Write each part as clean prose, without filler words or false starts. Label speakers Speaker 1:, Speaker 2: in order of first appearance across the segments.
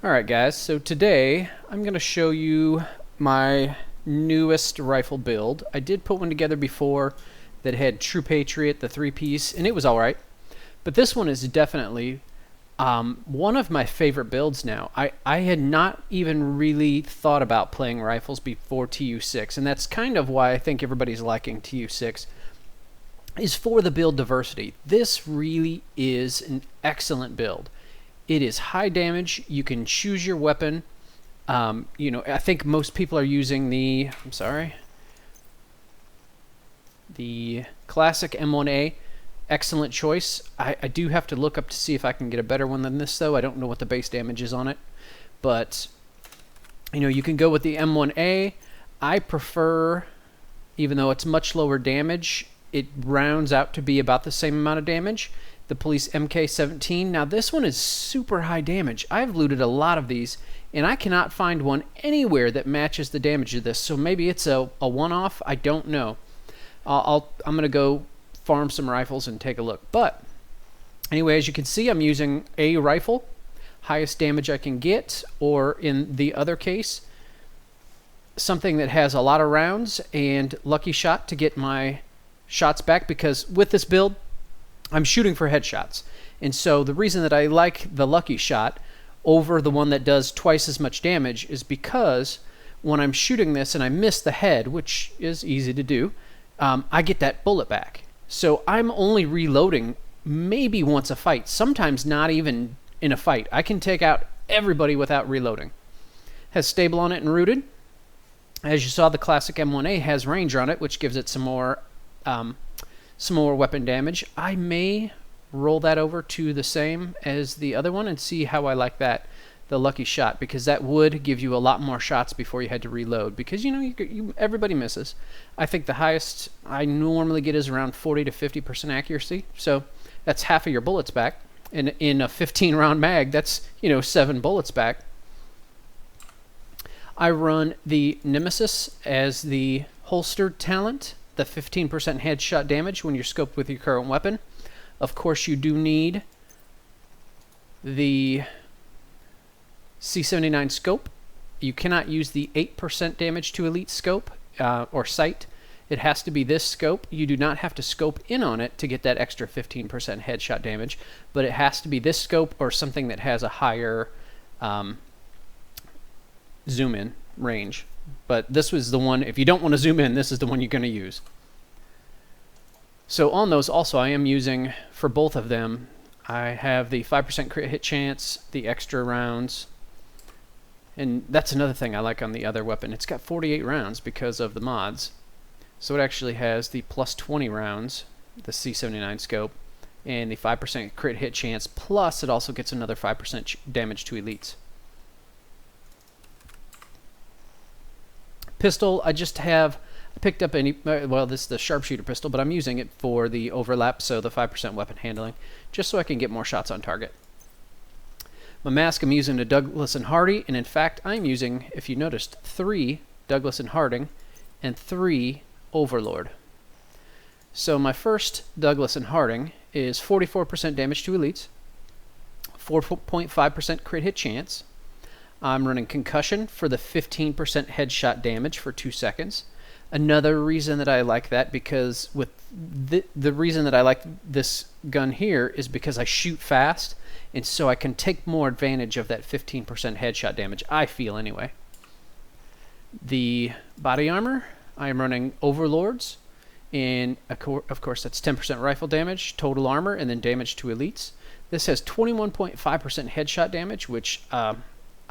Speaker 1: Alright guys, so today I'm going to show you my newest rifle build. I did put one together before that had True Patriot, the 3-piece, and it was alright. But this one is definitely one of my favorite builds now. I had not even really thought about playing rifles before TU6, and that's kind of why I think everybody's liking TU6, is for the build diversity. This really is an excellent build. It is high damage. You can choose your weapon. I think most people are using the classic M1A. Excellent choice. I do have to look up to see if I can get a better one than this, though. I don't know what the base damage is on it. But, you can go with the M1A. I prefer, even though it's much lower damage, it rounds out to be about the same amount of damage. The Police MK17. Now this one is super high damage. I've looted a lot of these, and I cannot find one anywhere that matches the damage of this. So maybe it's a one-off. I don't know. I'm going to go farm some rifles and take a look. But anyway, as you can see, I'm using a rifle, highest damage I can get, or in the other case, something that has a lot of rounds and lucky shot to get my shots back, because with this build, I'm shooting for headshots. And so the reason that I like the lucky shot over the one that does twice as much damage is because when I'm shooting this and I miss the head, which is easy to do, I get that bullet back. So I'm only reloading maybe once a fight, sometimes not even in a fight. I can take out everybody without reloading. Has stable on it and rooted. As you saw, the classic M1A has ranger on it, which gives it some more weapon damage. I may roll that over to the same as the other one and see how I like that, the lucky shot, because that would give you a lot more shots before you had to reload, because everybody misses. I think the highest I normally get is around 40 to 50% accuracy, so that's half of your bullets back. And in a 15 round mag, that's 7 bullets back. I run the Nemesis as the holstered talent, the 15% headshot damage when you're scoped with your current weapon. Of course, you do need the C79 scope. You cannot use the 8% damage to elite scope or sight. It has to be this scope. You do not have to scope in on it to get that extra 15% headshot damage, but it has to be this scope or something that has a higher zoom in range. But this was the one, if you don't want to zoom in, this is the one you're going to use. So on those also, I am using, for both of them, I have the 5% crit hit chance, the extra rounds, and that's another thing I like on the other weapon. It's got 48 rounds because of the mods. So it actually has the plus 20 rounds, the C79 scope, and the 5% crit hit chance, plus it also gets another 5% damage to elites. Pistol, I picked up this is the sharpshooter pistol, but I'm using it for the overlap, so the 5% weapon handling, just so I can get more shots on target. My mask, I'm using a Douglas and Hardy, and in fact, I'm using, if you noticed, 3 Douglas and Harding and 3 Overlord. So my first Douglas and Harding is 44% damage to elites, 4.5% crit hit chance. I'm running concussion for the 15% headshot damage for 2 seconds. Another reason that I like that, because with the reason that I like this gun here is because I shoot fast, and so I can take more advantage of that 15% headshot damage, I feel anyway. The body armor, I am running Overlords, and of course that's 10% rifle damage, total armor, and then damage to elites. This has 21.5% headshot damage, which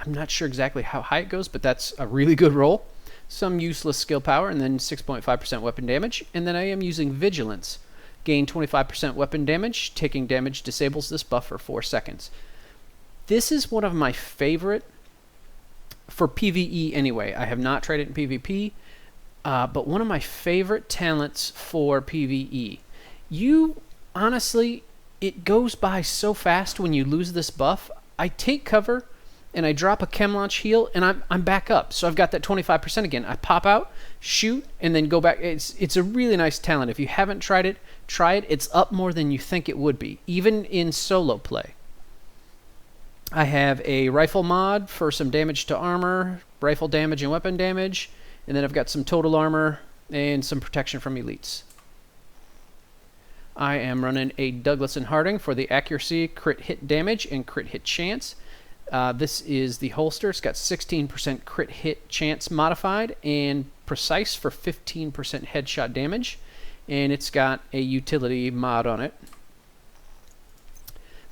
Speaker 1: I'm not sure exactly how high it goes, but that's a really good roll. Some useless skill power, and then 6.5% weapon damage. And then I am using Vigilance. Gain 25% weapon damage. Taking damage disables this buff for 4 seconds. This is one of my favorite for PvE anyway. I have not tried it in PvP, but one of my favorite talents for PvE. Honestly, it goes by so fast when you lose this buff. I take cover and I drop a chem launch heal, and I'm back up. So I've got that 25% again. I pop out, shoot, and then go back. It's a really nice talent. If you haven't tried it, try it. It's up more than you think it would be, even in solo play. I have a rifle mod for some damage to armor, rifle damage and weapon damage, and then I've got some total armor and some protection from elites. I am running a Douglas and Harding for the accuracy, crit hit damage, and crit hit chance. This is the holster. It's got 16% crit hit chance modified and precise for 15% headshot damage, and it's got a utility mod on it.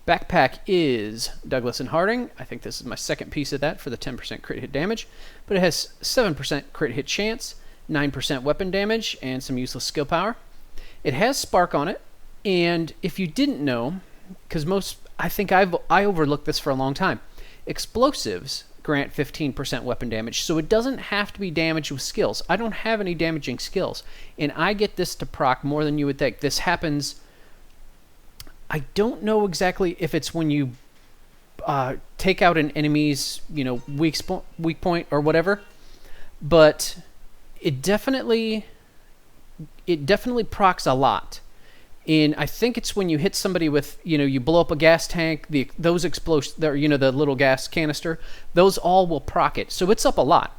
Speaker 1: Backpack is Douglas and Harding. I think this is my second piece of that for the 10% crit hit damage, but it has 7% crit hit chance, 9% weapon damage, and some useless skill power. It has spark on it, and if you didn't know, because I think I overlooked this for a long time, explosives grant 15% weapon damage, so it doesn't have to be damaged with skills. I don't have any damaging skills, and I get this to proc more than you would think. This happens, I don't know exactly if it's when you take out an enemy's weak point or whatever, but it definitely procs a lot. And I think it's when you hit somebody with, you blow up a gas tank, those explosions, the little gas canister, those all will proc it. So it's up a lot.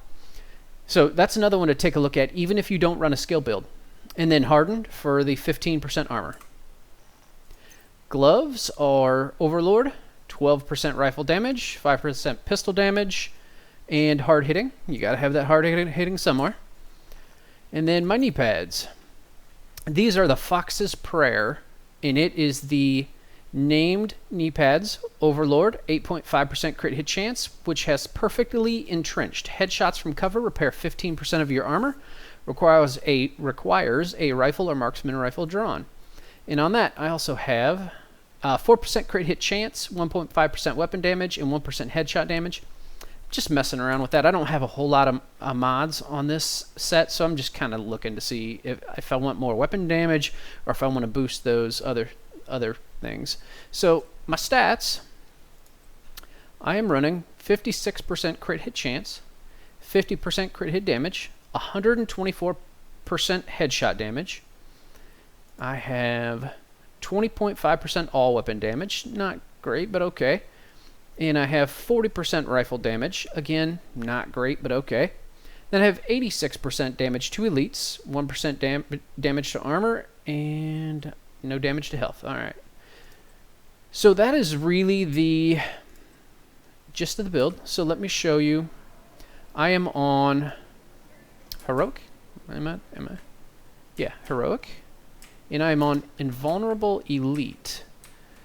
Speaker 1: So that's another one to take a look at, even if you don't run a skill build. And then hardened for the 15% armor. Gloves are Overlord, 12% rifle damage, 5% pistol damage, and hard hitting. You got to have that hard hitting somewhere. And then my knee pads. These are the Fox's Prayer, and it is the named knee pads. Overlord, 8.5% crit hit chance, which has perfectly entrenched. Headshots from cover repair 15% of your armor. Requires a rifle or marksman rifle drawn. And on that, I also have 4% crit hit chance, 1.5% weapon damage, and 1% headshot damage. Just messing around with that. I don't have a whole lot of mods on this set, so I'm just kind of looking to see if I want more weapon damage or if I want to boost those other things. So my stats, I am running 56% crit hit chance, 50% crit hit damage, 124% headshot damage. I have 20.5% all weapon damage. Not great, but okay. And I have 40% rifle damage. Again, not great, but okay. Then I have 86% damage to elites, 1% damage to armor, and no damage to health. All right. So that is really the gist of the build. So let me show you. I am on Heroic. Am I? Yeah, Heroic. And I'm on Invulnerable Elite.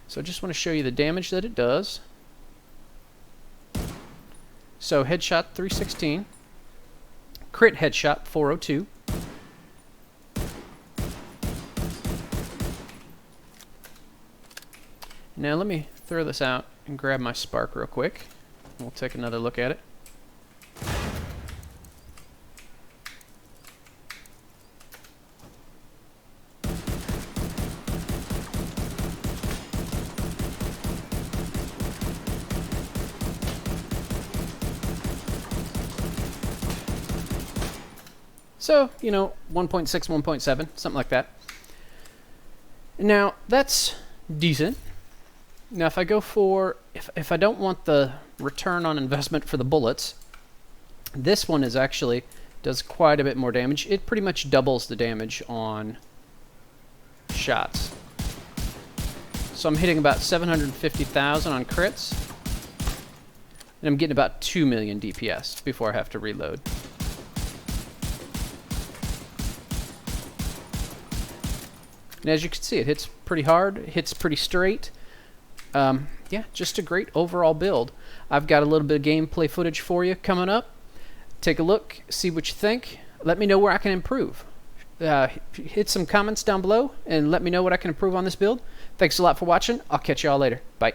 Speaker 1: So I just want to show you the damage that it does. So headshot 316, crit headshot 402. Now let me throw this out and grab my spark real quick. We'll take another look at it. So, 1.6, 1.7, something like that. Now, that's decent. Now, if I go for, if I don't want the return on investment for the bullets, this one is actually, does quite a bit more damage. It pretty much doubles the damage on shots. So I'm hitting about 750,000 on crits, and I'm getting about 2 million DPS before I have to reload. And as you can see, it hits pretty hard, it hits pretty straight. Yeah, just a great overall build. I've got a little bit of gameplay footage for you coming up. Take a look, see what you think. Let me know where I can improve. Hit some comments down below and let me know what I can improve on this build. Thanks a lot for watching. I'll catch you all later. Bye.